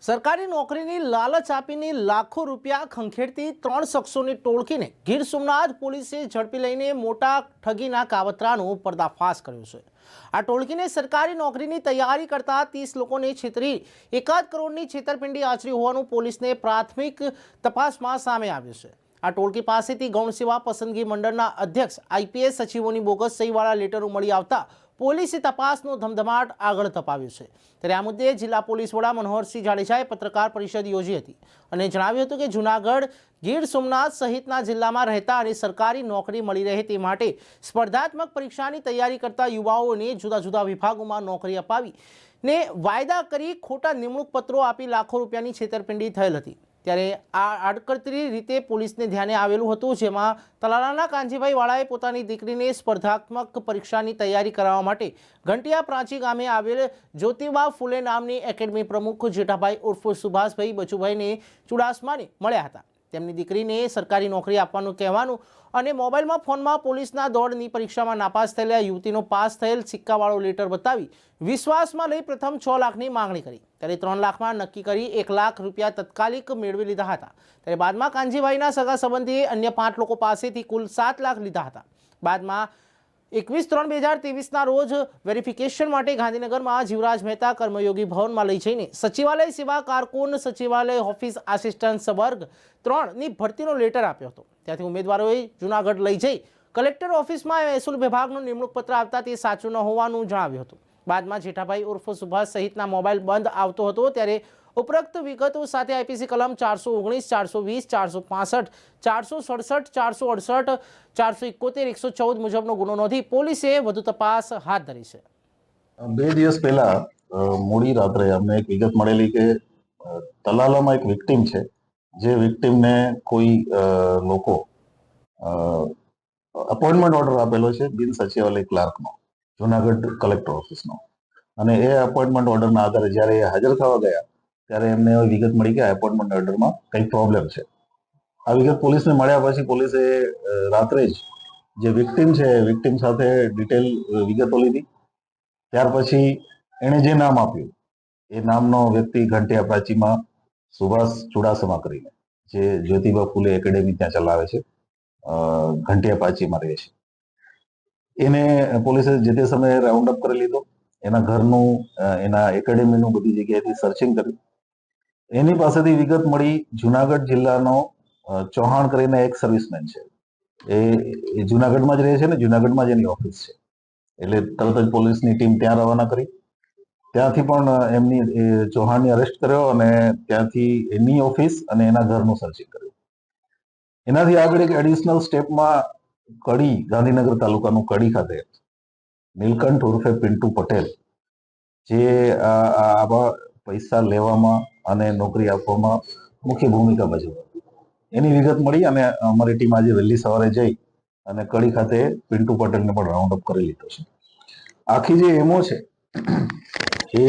સરકારી નોકરીની લાલચ આપીને લાખો રૂપિયા ખંખેરતી 3 શખ્સોની ટોળકીને ગીર સોમનાથ પોલીસે ઝડપી લઈને મોટા ઠગીના કાવતરાનો પર્દાફાશ કર્યો છે। આ ટોળકીને સરકારી નોકરીની તૈયારી કરતા 30 લોકોને છેતરી 1 કરોડની છેતરપિંડી આચરી હોવાનું પોલીસને પ્રાથમિક તપાસમાં સામે આવ્યું છે। આ ટોળકી પાસેથી ગૌણ સેવા પસંદગી મંડળના અધ્યક્ષ આઈપીએસ સચિવોની બોગસ સહીવાળા લેટરો મળી આવતા પોલીસે તપાસનો ધમધમાટ આગળ ધપાવ્યો છે। ત્યારે આ મુદ્દે જિલ્લા પોલીસ વડા મનોહરસિંહ જાડેજાએ પત્રકાર પરિષદ યોજી હતી અને જણાવ્યું હતું કે જૂનાગઢ, ગીર સોમનાથ સહિતના જિલ્લામાં રહેતા અને સરકારી નોકરી મળી રહે તે માટે સ્પર્ધાત્મક પરીક્ષાની તૈયારી કરતા યુવાઓને જુદા જુદા વિભાગોમાં નોકરી અપાવી ને વાયદા કરી ખોટા નિમણૂક પત્રો આપી લાખો રૂપિયાની છેતરપિંડી થયેલ હતી। ત્યારે આ આડકતરી રીતે પોલીસને ધ્યાને આવેલું હતું, જેમાં તલાલાના કાંજીભાઈ વાળાએ પોતાની દીકરીને સ્પર્ધાત્મક પરીક્ષાની તૈયારી કરાવવા માટે ઘંટિયા પ્રાંચી ગામે આવેલ જ્યોતિબા ફૂલે નામની એકેડમી પ્રમુખ જેઠાભાઈ ઉર્ફ સુભાષભાઈ બચુભાઈને ચુડાસમાને મળ્યા હતા। તેમની દીકરીને સરકારી નોકરી આપવાનું કહેવાનું અને મોબાઈલમાં ફોનમાં પોલીસના દોડની પરીક્ષામાં નાપાસ થયેલા યુવતીનો પાસ થયેલ સિક્કાવાળો લેટર બતાવી વિશ્વાસમાં લઈ પ્રથમ 6 લાખની માંગણી કરી। ત્યારે 3 લાખમાં નક્કી કરી 1 લાખ રૂપિયા તત્કાલિક મેળવી લીધા હતા। ત્યારે બાદમાં કાંજીભાઈના સગા સંબંધીએ અન્ય 5 લોકો પાસેથી કુલ 7 લાખ લીધા હતા। બાદમાં 21/3/2023ના રોજ વેરિફિકેશન માટે ગાંધીનગરમાં જીવરાજ મહેતા કર્મયોગી ભવનમાં લઈ જઈને સચિવાલય સેવા કારકુન, સચિવાલય ઓફિસ આસિસ્ટન્ટ વર્ગ 3ની ભરતીનો લેટર આપ્યો હતો। ત્યાંથી ઉમેદવારોએ જૂનાગઢ લઈ જઈ કલેક્ટર ઓફિસમાં મહેસૂલ વિભાગનું નિમણૂક પત્ર આવતા તે સાચું ન હોવાનું જણાવ્યું હતું। બાદમાં જેઠાભાઈ ઉર્ફ સુભાષ સહિતના મોબાઈલ બંધ આવતો હતો। ત્યારે ઉપરોક્ત વિગતો સાથે આઈપીસી કલમ 419, 420, 465, 467, 468, 471, 114 મુજબનો ગુનો નોંધી પોલીસે વધુ તપાસ હાથ ધરી છે। 2 દિવસ પહેલા મોડી રાત્રે અમને એક વિગત મળેલી કે તલાલામાં એક વિક્ટીમ છે, જે વિક્ટીમને કોઈ લોકો અપોઇન્ટમેન્ટ ઓર્ડર આપેલો છે બિન સચિવાલય ક્લાર્કનો, જુનાગઢ કલેક્ટર ઓફિસનો, અને એ અપોઇન્ટમેન્ટ ઓર્ડરના આધારે જ્યારે એ હાજર થવા ગયા ત્યારે એમને એવી વિગત મળી કે એપોઇન્ટમેન્ટ ઓર્ડરમાં કંઈક પ્રોબ્લેમ છે। આ વિગત પોલીસને મળ્યા પછી પોલીસે રાત્રે જ જે વિક્ટીમ છે એ વિક્ટીમ સાથે ડિટેલ વિગતો લીધી। ત્યાર પછી એણે જે નામ આપ્યું એ નામનો વ્યક્તિ ઘંટિયા પ્રાચીમાં સુભાષ ચુડાસમા કરીને, જે જ્યોતિબા ફૂલે એકેડેમી ત્યાં ચલાવે છે, ઘંટિયા પ્રાચીમાં રહે છે, એને પોલીસે જે તે સમયે રાઉન્ડ અપ કરી લીધો। એના ઘરનું, એના એકેડેમીનું બધી જગ્યાએથી સર્ચિંગ કર્યું। એની પાસેથી વિગત મળી જુનાગઢ જિલ્લાનો ચૌહાણ કરીને એક સર્વિસમેન છે, એ જુનાગઢમાં જ રહે છે ને જુનાગઢમાં જ એની ઓફિસ છે, એટલે તરત જ પોલીસની ટીમ ત્યાં રવાના કરી। ત્યાંથી પણ એમની ચૌહાણને અરેસ્ટ કર્યો અને ત્યાંથી એની ઓફિસ અને એના ઘરનું સર્ચિંગ કર્યું। એનાથી આગળ એક એડિશનલ સ્ટેપમાં કડી, ગાંધીનગર તાલુકાનું કડી ખાતે નીલકંઠ ઉર્ફે પિન્ટુ પટેલ, જે આવા પૈસા લેવામાં અને નોકરી આપવામાં મુખ્ય ભૂમિકા ભજવે, એની વિગત મળી અને અમારી ટીમ આજે વહેલી સવારે જઈ અને કડી ખાતે પિન્ટુ પટેલને પણ રાઉન્ડ અપ કરી લીધો છે। આખી જે એમો છે એ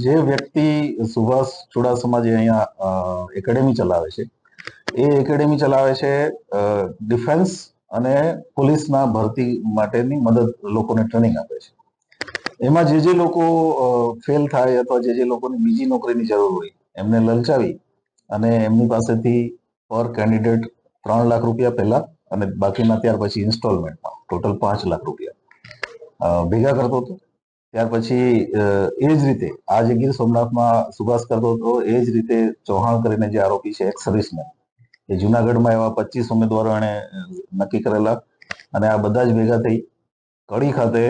જે વ્યક્તિ સુભાષ ચુડાસમા જે અહીંયા એકેડેમી ચલાવે છે, એ એકેડેમી ચલાવે છે ડિફેન્સ અને પોલીસના ભરતી માટેની મદદ, લોકોને ટ્રેનિંગ આપે છે। એમાં જે લોકો ફેલ થાય અથવા જે લોકોને બીજી નોકરીની જરૂર હોય એમને લલચાવી અને એમની પાસેથી પર કેન્ડિડેટ 3 લાખ રૂપિયા પહેલા અને બાકીના ત્યાર પછી ઇન્સ્ટોલમેન્ટમાં ટોટલ 5 લાખ રૂપિયા ભેગા કરતો હતો। ત્યાર પછી એ જ રીતે આ જે ગીર સોમનાથમાં સુભાષ કરતો હતો એ જ રીતે ચૌહાણ કરીને જે આરોપી છે, એક્સ સર્વિસમેન, એ જુનાગઢમાં એવા 25 ઉમેદવારો એને નક્કી કરેલા અને આ બધા જ ભેગા થઈ કડી ખાતે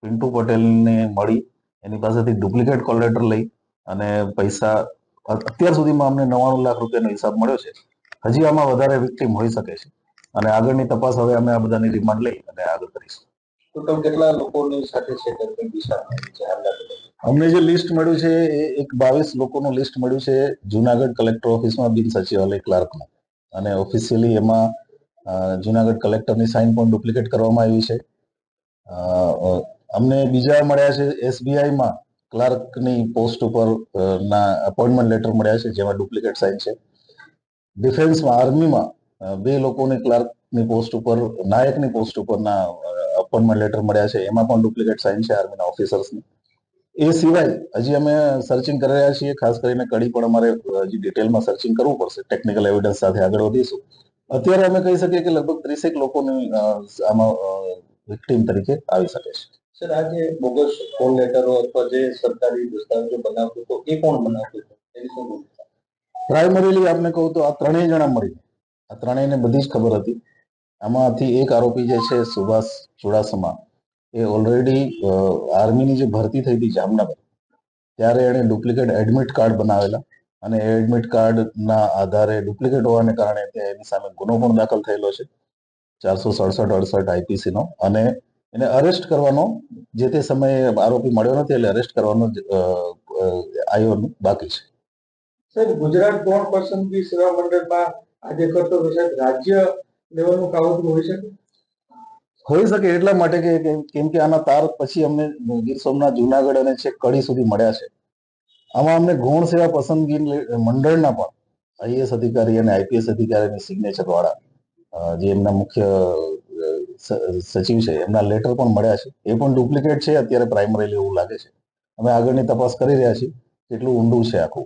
પિન્ટુ પટેલને મળી એની પાસેથી ડુપ્લિકેટ કોલ લેટર લઈ અને પૈસા, અત્યાર સુધીમાં અમને 99 લાખ રૂપિયાનો હિસાબ મળ્યો છે। હજી આમાં વધારે વિક્ટીમ હોઈ શકે છે અને આગળની તપાસ હવે અમે આ બધાની રિમાન્ડ લઈ અને આગળ કરીશું। ટોટલ કેટલા લોકોની સાથે છેતરપિંડી સામે છે? અમને જે લિસ્ટ મળ્યું છે એ એક 22 લોકોનું લિસ્ટ મળ્યું છે જુનાગઢ કલેક્ટર ઓફિસમાં બિન સચિવાલય ક્લાર્કનું, અને ઓફિશિયલી એમાં જુનાગઢ કલેક્ટરની સાઇન પણ ડુપ્લિકેટ કરવામાં આવી છે। અમને બીજા મળ્યા છે એસબીઆઈમાં ક્લાર્કની પોસ્ટ ઉપર ના અપોઇન્ટમેન્ટ લેટર મળ્યા છે, જેમાં ડુપ્લિકેટ સાઇન છે। ડિફેન્સમાં, આર્મીમાં 2 લોકોની ક્લાર્કની પોસ્ટ ઉપર, નાયકની પોસ્ટ ઉપરના અપોઇન્ટમેન્ટ લેટર મળ્યા છે, એમાં પણ ડુપ્લિકેટ સાઇન છે આર્મીના ઓફિસર્સની। એ સિવાય હજી અમે સર્ચિંગ કરી રહ્યા છીએ, ખાસ કરીને કડી પણ અમારે હજી ડિટેલમાં સર્ચિંગ કરવું પડશે. ટેકનિકલ એવિડન્સ સાથે આગળ વધીશું. અત્યારે અમે કહી શકીએ કે લગભગ 30 લોકોની આમાં વિક્ટીમ તરીકે આવી શકે છે. સર, આ જે બોગસ કોલ લેટરો અથવા જે સરકારી દસ્તાવેજો બનાવતો હતો એ કોણ બનાવતો હતો એની શું ભૂમિકા? પ્રાઇમરીલી આપને કહું તો આ ત્રણેય જણા મળી, આ ત્રણેયને બધી જ ખબર હતી. આમાંથી એક આરોપી જે છે સુભાષ ચુડાસમા, એ ઓલરેડી આર્મીની જે ભરતી થઈ હતી જામનગર, ત્યારે એણે ડુપ્લિકેટ એડમિટ કાર્ડ બનાવેલા અને એડમિટ કાર્ડના આધારે ડુપ્લિકેટ હોવાને કારણે ત્યાં એની સામે ગુનો પણ દાખલ થયેલો છે 467-68 આઈપીસી નો, અને એને અરેસ્ટ કરવાનો જે તે સમયે આરોપી મળ્યો નથી એટલે અરેસ્ટ કરવાનો આયોજન બાકી છે. સર, ગુજરાત ગૌણ પસંદગી સેવા મંડળમાં આજે કરતો તો સાહેબ રાજ્ય લેવલનું કાવતરું હોઈ શકે એટલા માટે કે કેમ કે આના તાર પછી અમને ગીર સોમનાથ, જુનાગઢ અને છેક કડી સુધી મળ્યા છે. આમાં અમને ગૌણ સેવા પસંદગી મંડળના પણ આઈએએસ અધિકારી અને આઈપીએસ અધિકારીની સિગ્નેચર વાળા જે એમના મુખ્ય સચિવ છે એમના લેટર પણ મળ્યા છે. એ પણ ડુપ્લિકેટ છે અત્યારે પ્રાઇમરીલી એવું લાગે છે. અમે આગળની તપાસ કરી રહ્યા છીએ કેટલું ઊંડું છે આખું.